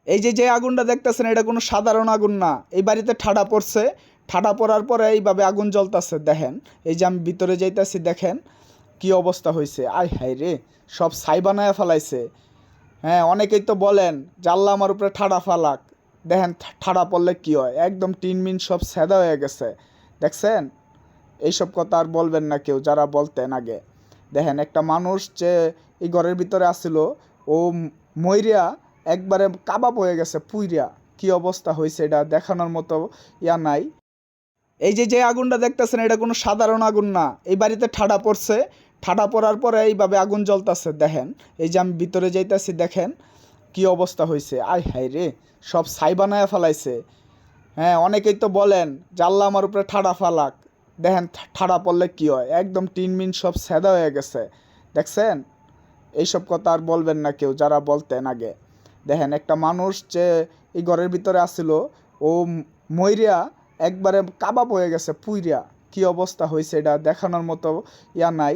এই যে আগুনটা দেখতেছেন এটা কোনো সাধারণ আগুন না। এই বাড়িতে ঠাডা পড়ছে, ঠাডা পড়ার পরে এইভাবে আগুন জ্বলতেছে। দেখেন এই যে আমি ভিতরে যাইতাছি, দেখেন কি অবস্থা হয়েছে। আয় হায় রে, সব ছাই বানায় ফেলাইছে। হ্যাঁ, অনেকেই তো বলেন যে আল্লাহ আমার উপরে ঠাডা ফালাক। দেখেন ঠাডা পড়লে কি হয়, একদম টিন মিন সব সেদা হয়ে গেছে। দেখছেন, এইসব কথা আর বলবেন না কেউ যারা বলতেন আগে। দেখেন একটা মানুষ যে এই ঘরের ভিতরে আসছিল, ও মইরিয়া একবারে কাবাব হয়ে গেছে পুইরা। কি অবস্থা হয়েছে এটা দেখানোর মতো ইয়া নাই। এই যে আগুনটা দেখতেছেন এটা কোনো সাধারণ আগুন না। এই বাড়িতে ঠাডা পড়ছে, ঠাডা পড়ার পরে এইভাবে আগুন জ্বলতেছে। দেখেন এই যে আমি ভিতরে যাইতাছি, দেখেন কি অবস্থা হয়েছে। আয় হায় রে, সব ছাই বানায় ফেলাইছে। হ্যাঁ, অনেকেই তো বলেন যে আল্লাহ আমার উপরে ঠাডা ফালাক। দেখেন ঠাডা পড়লে কি হয়, একদম টিন মিন সব সেদা হয়ে গেছে। দেখছেন, এইসব কথা আর বলবেন না কেউ যারা বলতেন আগে। দেখেন একটা মানুষ যে এই ঘরের ভিতরে আসছিল, ও মইরিয়া একবারে কাবাব হয়ে গেছে পুইরা। কি অবস্থা হয়েছে এটা দেখানোর মতো ইয়া নাই।